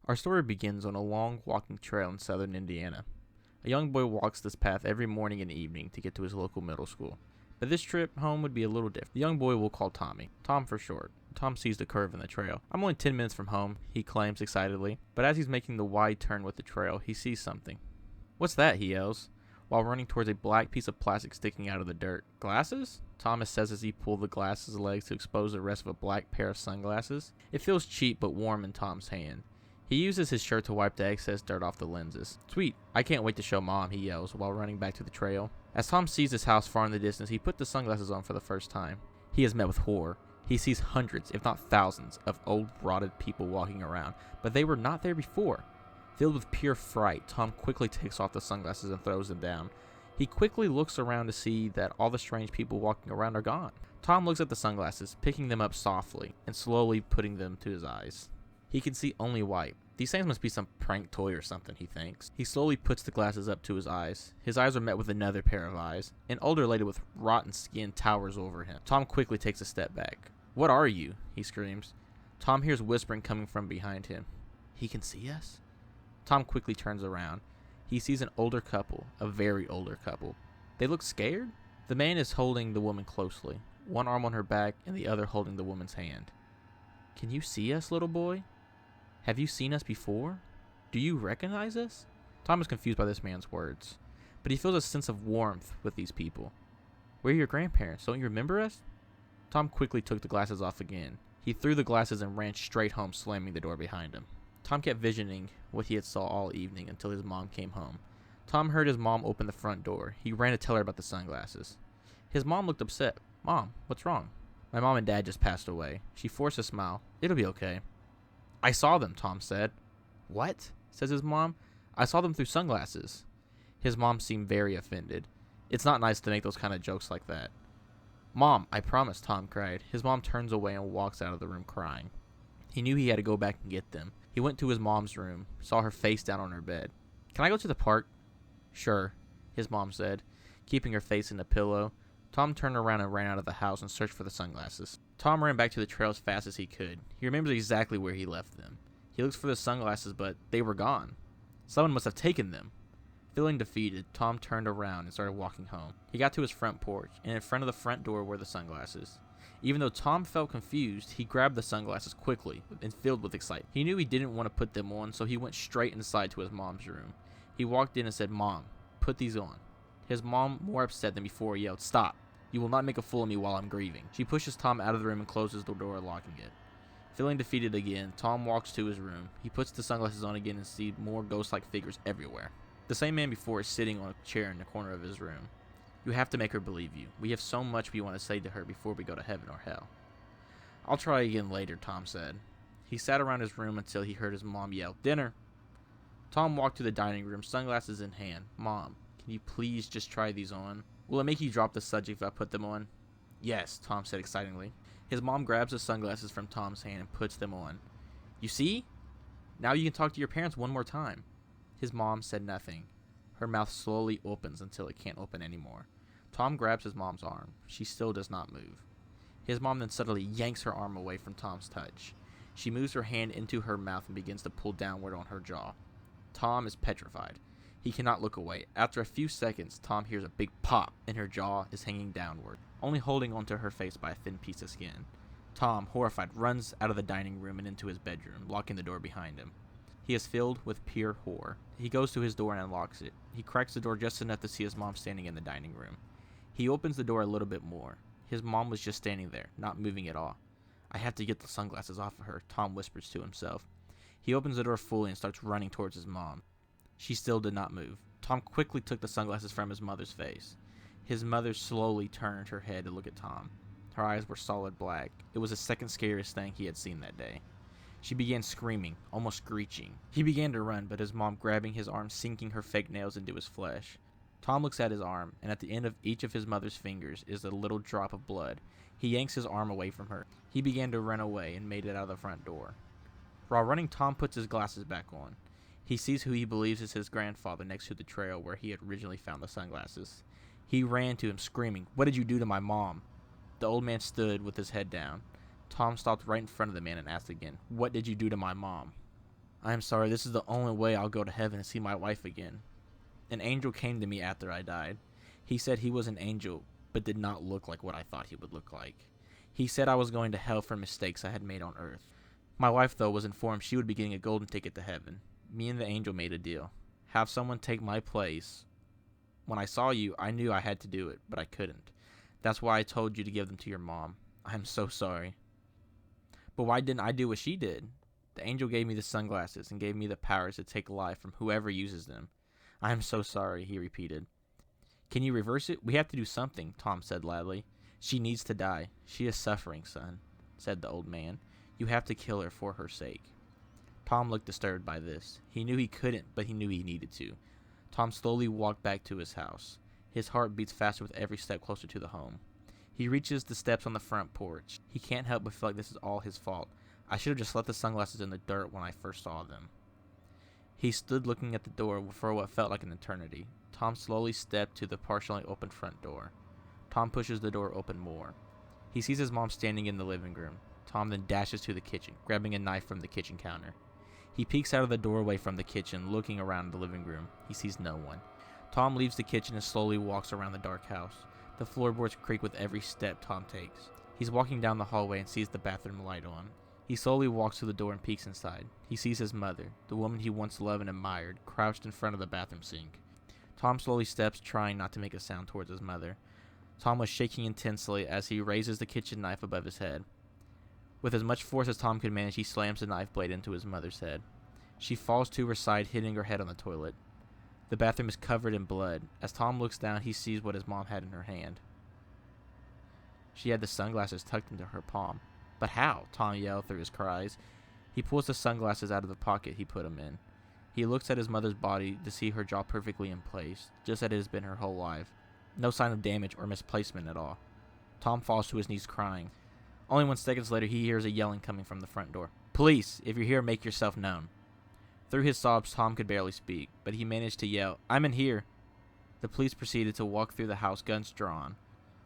Our story begins on a long walking trail in southern Indiana. A young boy walks this path every morning and evening to get to his local middle school. But this trip home would be a little different. The young boy we'll call Tommy. Tom for short. Tom sees the curve in the trail. I'm only 10 minutes from home, he claims excitedly. But as he's making the wide turn with the trail, he sees something. What's that? He yells, while running towards a black piece of plastic sticking out of the dirt. Glasses? Thomas says as he pulls the glasses legs to expose the rest of a black pair of sunglasses. It feels cheap but warm in Tom's hand. He uses his shirt to wipe the excess dirt off the lenses. Sweet, I can't wait to show Mom, he yells while running back to the trail. As Tom sees his house far in the distance, he puts the sunglasses on for the first time. He is met with horror. He sees hundreds, if not thousands, of old, rotted people walking around, but they were not there before. Filled with pure fright, Tom quickly takes off the sunglasses and throws them down. He quickly looks around to see that all the strange people walking around are gone. Tom looks at the sunglasses, picking them up softly, and slowly putting them to his eyes. He can see only white. These things must be some prank toy or something, he thinks. He slowly puts the glasses up to his eyes. His eyes are met with another pair of eyes. An older lady with rotten skin towers over him. Tom quickly takes a step back. What are you? He screams. Tom hears whispering coming from behind him. He can see us? Tom quickly turns around. He sees an older couple, a very older couple. They look scared? The man is holding the woman closely, one arm on her back and the other holding the woman's hand. Can you see us, little boy? Have you seen us before? Do you recognize us? Tom is confused by this man's words, but he feels a sense of warmth with these people. We're your grandparents. Don't you remember us? Tom quickly took the glasses off again. He threw the glasses and ran straight home, slamming the door behind him. Tom kept visioning what he had saw all evening until his mom came home. Tom heard his mom open the front door. He ran to tell her about the sunglasses. His mom looked upset. Mom, what's wrong? My mom and dad just passed away. She forced a smile. It'll be okay. I saw them, Tom said. What? Says his mom. I saw them through sunglasses. His mom seemed very offended. It's not nice to make those kind of jokes like that. Mom, I promise, Tom cried. His mom turns away and walks out of the room crying. He knew he had to go back and get them. He went to his mom's room, saw her face down on her bed. Can I go to the park? Sure, his mom said, keeping her face in the pillow. Tom turned around and ran out of the house and searched for the sunglasses. Tom ran back to the trail as fast as he could. He remembers exactly where he left them. He looks for the sunglasses, but they were gone. Someone must have taken them. Feeling defeated, Tom turned around and started walking home. He got to his front porch, and in front of the front door were the sunglasses. Even though Tom felt confused, he grabbed the sunglasses quickly and filled with excitement. He knew he didn't want to put them on, so he went straight inside to his mom's room. He walked in and said, Mom, put these on. His mom, more upset than before, yelled, Stop. You will not make a fool of me while I'm grieving. She pushes Tom out of the room and closes the door, locking it. Feeling defeated again, Tom walks to his room. He puts the sunglasses on again and sees more ghost-like figures everywhere. The same man before is sitting on a chair in the corner of his room. You have to make her believe you. We have so much we want to say to her before we go to heaven or hell. I'll try again later, Tom said. He sat around his room until he heard his mom yell, Dinner! Tom walked to the dining room, sunglasses in hand. Mom, can you please just try these on? Will it make you drop the subject if I put them on? Yes, Tom said excitingly. His mom grabs the sunglasses from Tom's hand and puts them on. You see? Now you can talk to your parents one more time. His mom said nothing. Her mouth slowly opens until it can't open anymore. Tom grabs his mom's arm. She still does not move. His mom then suddenly yanks her arm away from Tom's touch. She moves her hand into her mouth and begins to pull downward on her jaw. Tom is petrified. He cannot look away. After a few seconds, Tom hears a big pop and her jaw is hanging downward, only holding onto her face by a thin piece of skin. Tom, horrified, runs out of the dining room and into his bedroom, locking the door behind him. He is filled with pure horror. He goes to his door and unlocks it. He cracks the door just enough to see his mom standing in the dining room. He opens the door a little bit more. His mom was just standing there, not moving at all. I have to get the sunglasses off of her, Tom whispers to himself. He opens the door fully and starts running towards his mom. She still did not move. Tom quickly took the sunglasses from his mother's face. His mother slowly turned her head to look at Tom. Her eyes were solid black. It was the second scariest thing he had seen that day. She began screaming, almost screeching. He began to run, but his mom grabbing his arm, sinking her fake nails into his flesh. Tom looks at his arm, and at the end of each of his mother's fingers is a little drop of blood. He yanks his arm away from her. He began to run away and made it out of the front door. While running, Tom puts his glasses back on. He sees who he believes is his grandfather next to the trail where he had originally found the sunglasses. He ran to him, screaming, "What did you do to my mom?" The old man stood with his head down. Tom stopped right in front of the man and asked again, "What did you do to my mom?" I am sorry, this is the only way I'll go to heaven and see my wife again. An angel came to me after I died. He said he was an angel, but did not look like what I thought he would look like. He said I was going to hell for mistakes I had made on earth. My wife, though, was informed she would be getting a golden ticket to heaven. Me and the angel made a deal. Have someone take my place. When I saw you, I knew I had to do it, but I couldn't. That's why I told you to give them to your mom. I am so sorry. But why didn't I do what she did? The angel gave me the sunglasses and gave me the powers to take life from whoever uses them. I am so sorry, he repeated. Can you reverse it? We have to do something, Tom said loudly. She needs to die. She is suffering, son, said the old man. You have to kill her for her sake. Tom looked disturbed by this. He knew he couldn't, but he knew he needed to. Tom slowly walked back to his house. His heart beats faster with every step closer to the home. He reaches the steps on the front porch. He can't help but feel like this is all his fault. I should have just left the sunglasses in the dirt when I first saw them. He stood looking at the door for what felt like an eternity. Tom slowly stepped to the partially open front door. Tom pushes the door open more. He sees his mom standing in the living room. Tom then dashes to the kitchen, grabbing a knife from the kitchen counter. He peeks out of the doorway from the kitchen, looking around the living room. He sees no one. Tom leaves the kitchen and slowly walks around the dark house. The floorboards creak with every step Tom takes. He's walking down the hallway and sees the bathroom light on. He slowly walks to the door and peeks inside. He sees his mother, the woman he once loved and admired, crouched in front of the bathroom sink. Tom slowly steps, trying not to make a sound towards his mother. Tom was shaking intensely as he raises the kitchen knife above his head. With as much force as Tom could manage, he slams the knife blade into his mother's head. She falls to her side, hitting her head on the toilet. The bathroom is covered in blood. As Tom looks down, he sees what his mom had in her hand. She had the sunglasses tucked into her palm. But how? Tom yelled through his cries. He pulls the sunglasses out of the pocket he put them in. He looks at his mother's body to see her jaw perfectly in place, just as it has been her whole life. No sign of damage or misplacement at all. Tom falls to his knees crying. Only 1 second later, he hears a yelling coming from the front door. Police! If you're here, make yourself known. Through his sobs, Tom could barely speak, but he managed to yell, I'm in here! The police proceeded to walk through the house, guns drawn.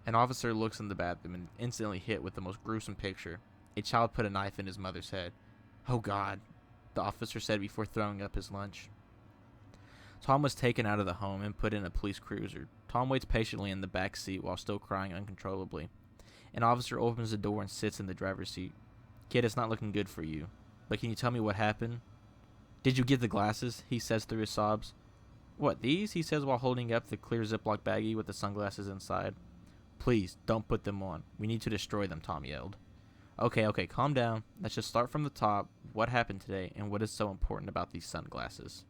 An officer looks in the bathroom and instantly hit with the most gruesome picture. A child put a knife in his mother's head. Oh God, the officer said before throwing up his lunch. Tom was taken out of the home and put in a police cruiser. Tom waits patiently in the back seat while still crying uncontrollably. An officer opens the door and sits in the driver's seat. Kid, it's not looking good for you. But can you tell me what happened? Did you get the glasses? He says through his sobs. What, these? He says while holding up the clear Ziploc baggie with the sunglasses inside. Please, don't put them on. We need to destroy them, Tom yelled. Okay, calm down. Let's just start from the top. What happened today and what is so important about these sunglasses?